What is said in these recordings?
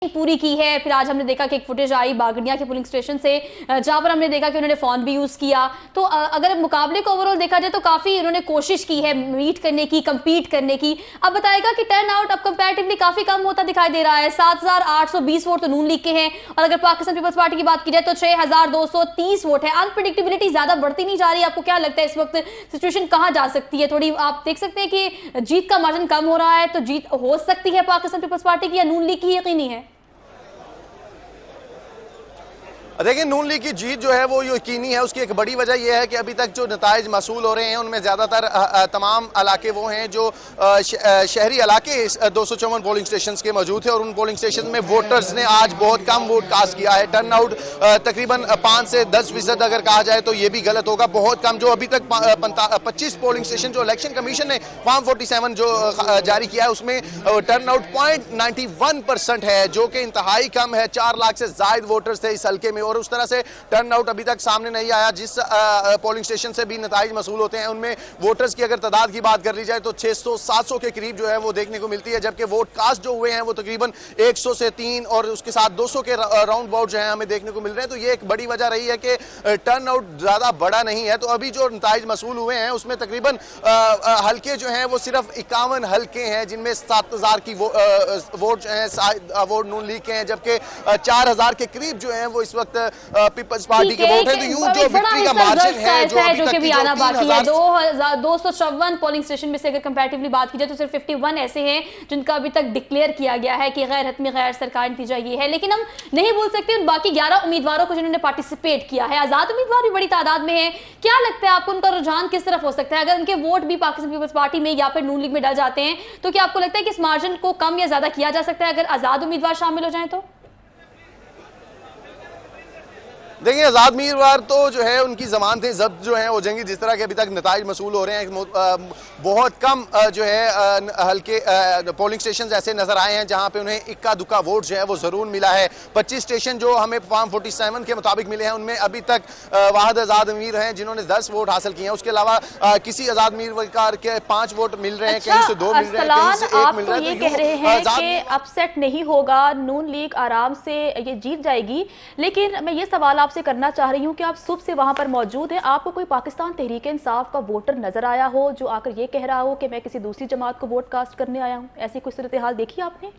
पूरी की है। फिर आज हमने देखा कि एक फुटेज आई बागड़िया के पोलिंग स्टेशन से, जहां पर हमने देखा कि उन्होंने फोन भी यूज किया। तो अगर मुकाबले को ओवरऑल देखा जाए तो काफी उन्होंने कोशिश की है मीट करने की, कंपीट करने की। अब बताएगा कि टर्न आउट अब कंपैरेटिवली काफी कम होता दिखाई दे रहा है। 7,820 वोट तो नून लीग के हैं और अगर पाकिस्तान पीपल्स पार्टी की बात की जाए तो 6,230 वोट है। अनप्रेडिक्टेबिलिटी ज्यादा बढ़ती नहीं जा रही। आपको क्या लगता है इस वक्त सिचुएशन कहां जा सकती है? थोड़ी आप देख सकते हैं कि जीत का मार्जिन कम हो रहा है, तो जीत हो सकती है पाकिस्तान पीपल्स पार्टी की या नून लीग की यकीनी है? देखिए, नून लीग की जीत जो है वो यकीनी है। उसकी एक बड़ी वजह यह है कि अभी तक जो नताइज मसूल हो रहे हैं उनमें ज़्यादातर तमाम इलाके वो हैं जो शहरी इलाके 254 पोलिंग स्टेशन के मौजूद थे और उन पोलिंग स्टेशन में वोटर्स ने आज बहुत कम वोट कास्ट किया है। टर्न आउट तकरीबन 5 से 10% अगर कहा जाए तो ये भी गलत होगा, बहुत कम। जो अभी तक 25 पोलिंग स्टेशन जो इलेक्शन कमीशन ने फॉर्म 47 जो जारी किया है उसमें टर्न आउट 0.91% है, जो कि इंतहाई कम है। 4 लाख से ज़ायद वोटर्स थे इस हल्के में और उस तरह से टर्न आउट अभी तक सामने नहीं आया। जिस पोलिंग स्टेशन से भी नताइज मसूल होते हैं उनमें वोटर्स की अगर तादाद की बात कर ली जाए तो 600-700 के करीब जो है वो देखने को मिलती है, जबकि वोट कास्ट जो हुए हैं वो तकरीबन 100 से 3 और उसके साथ 200 के राउंड अबाउट जो है हमें देखने को मिल रहे हैं। तो ये एक बड़ी वजह रही है कि टर्न आउट ज़्यादा बड़ा नहीं है। तो अभी जो नताइज मसूल हुए हैं उसमें तकरीबन हल्के जो हैं वो सिर्फ 51 हल्के हैं जिनमें 7,000 की वोट जो है वोट नून लीग के हैं, जबकि 4,000 के करीब जो है वो इस वक्त पीपल्स पार्टी के वोट है। तो यूं जो विक्ट्री का मार्जिन है जो कि भी आना बाकी है। 254 पोलिंग स्टेशन में से अगर कंपैरेटिवली बात की जाए तो सिर्फ 51 ऐसे हैं जिनका अभी तक डिक्लेयर किया गया है कि गैर हतमी गैर सरकारी नतीजा ये है। लेकिन हम नहीं भूल सकते उन बाकी 11 उम्मीदवारों को जिन्होंने पार्टिसिपेट किया है। आजाद उम्मीदवार भी बड़ी तादाद में है। क्या लगता है आपको उनका रुझान किस तरफ हो सकता है? अगर उनके वोट भी पाकिस्तान पीपल्स पार्टी में या फिर नून लीग में डल जाते हैं तो क्या आपको लगता है कि इस मार्जिन को कम या ज्यादा किया जा सकता है अगर आजाद उम्मीदवार शामिल हो जाए तो? देखिए, आज़ाद उम्मीदवार तो जो है उनकी जमानतें जब्त जो हैं हो जाएंगी। जिस तरह के अभी तक नताइज मसूल हो रहे हैं बहुत कम जो है हल्के पोलिंग स्टेशन ऐसे नजर आए हैं जहां पे उन्हें इक्का दुक्का वोट जो है वो जरूर मिला है। 25 स्टेशन जो हमें फॉर्म 47 के मुताबिक मिले हैं उनमें अभी तक वाहिद आज़ाद उम्मीदवार हैं जिन्होंने 10 वोट हासिल किए हैं। उसके अलावा किसी आज़ाद उम्मीदवार के 5 वोट मिल रहे हैं, कहीं से 2 मिल रहे हैं, कहीं से 1 मिल रहा है। तो ये कह रहे हैं कि अपसेट नहीं होगा, नून लीग आराम से ये जीत जाएगी। लेकिन मैं ये सवाल आपसे करना चाह रही हूं कि आप सुबह से वहां पर मौजूद हैं, आपको कोई पाकिस्तान तहरीक इंसाफ का वोटर नजर आया हो जो आकर ये कह रहा हो कि मैं किसी दूसरी जमात को वोट कास्ट करने आया हूं? ऐसी कोई सूरत हाल देखी आपने?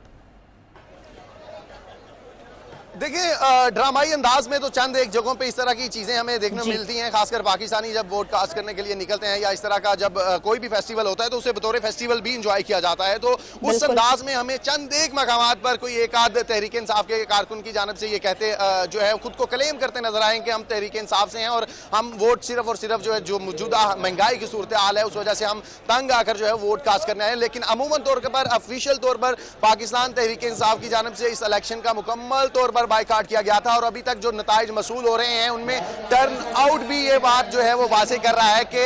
देखिए, ड्रामाई अंदाज में तो चंद एक जगहों पे इस तरह की चीजें हमें देखने को मिलती हैं, खासकर पाकिस्तानी जब वोट कास्ट करने के लिए निकलते हैं या इस तरह का जब कोई भी फेस्टिवल होता है तो उसे बतौर फेस्टिवल भी इंजॉय किया जाता है। तो उस अंदाज में हमें चंद एक मकामात पर कोई एक आध तहरीक इंसाफ के कारकुन की जानब से ये कहते जो है खुद को क्लेम करते नजर आए कि हम तहरीक इंसाफ से हैं और हम वोट सिर्फ और सिर्फ जो है जो मौजूदा महंगाई की सूरत हाल है उस वजह से हम तंग आकर जो है वोट कास्ट करने आए। लेकिन अमूमन तौर पर ऑफिशियल तौर पर पाकिस्तान तहरीक इंसाफ की जानब से इस इलेक्शन का मुकम्मल तौर पर बाइकाट किया गया था और अभी तक जो नताइज मसूल हो रहे हैं उनमें टर्न आउट भी ये बात जो है वो वाज़ेह कर रहा है कि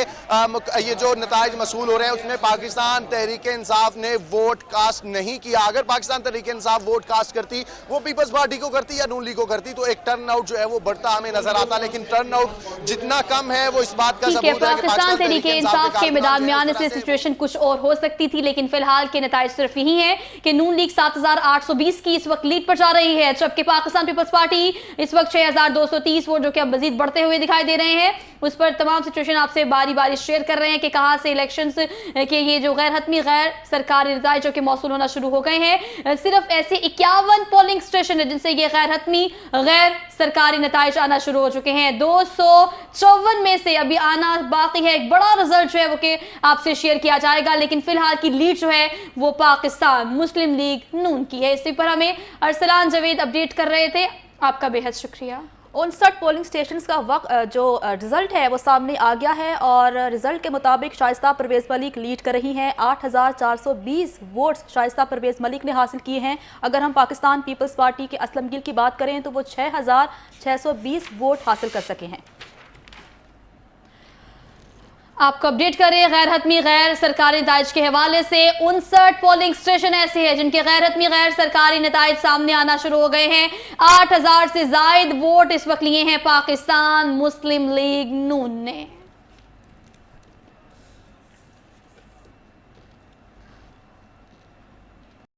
ये जो नताइज मसूल हो रहे हैं उसमें पाकिस्तान तहरीक इंसाफ ने वोट कास्ट नहीं किया। अगर पाकिस्तान तहरीक इंसाफ वोट कास्ट करती, वो पीपल्स पार्टी को करती या नून लीग को करती, तो एक टर्न आउट जो है वो बढ़ता हमें नजर आता। लेकिन टर्न आउट जितना कम है वो इस बात का सबूत है कि पाकिस्तान तहरीक इंसाफ के मैदान में आने से सिचुएशन कुछ और हो सकती थी। लेकिन फिलहाल के नताइज सिर्फ यही है कि नून लीग 7,820 की इस वक्त लीड पर जा रही है, जबकि पाकिस्तान पीपल्स पार्टी इस वक्त 6,230 वोट जो कि अब मजीद बढ़ते हुए दिखाई दे रहे हैं। उस पर तमाम सिचुएशन आपसे बारी बारी शेयर कर रहे हैं कि कहां से इलेक्शंस के ये जो गैर हतमी गैर सरकारी नताइज जो कि मौसूल होना शुरू हो गए हैं। सिर्फ ऐसे 51 पोलिंग स्टेशन है जिनसे ये गैर हतमी गैर सरकारी नताइज आना शुरू हो चुके हैं। 254 में से अभी आना बाकी है। एक बड़ा रिजल्ट जो है वो कि आपसे शेयर किया जाएगा, लेकिन फिलहाल की लीड जो है वो पाकिस्तान मुस्लिम लीग नून की है। इसी पर हमें अरसलान जवेद अपडेट कर रहे थे, आपका बेहद शुक्रिया। 59 पोलिंग स्टेशन का वक्त जो रिजल्ट है वो सामने आ गया है और रिजल्ट के मुताबिक शाइस्ता परवेज मलिक लीड कर रही हैं। 8,420 वोट्स शाइस्ता परवेज मलिक ने हासिल किए हैं। अगर हम पाकिस्तान पीपल्स पार्टी के असलम गिल की बात करें तो वो 6,620 वोट हासिल कर सके हैं। आपको अपडेट करें गैर हतमी गैर सरकारी नताइज के हवाले से। 59 पोलिंग स्टेशन ऐसे हैं जिनके गैर हतमी गैर सरकारी नताइज सामने आना शुरू हो गए हैं। 8,000 से जायद वोट इस वक्त लिए हैं पाकिस्तान मुस्लिम लीग नून ने।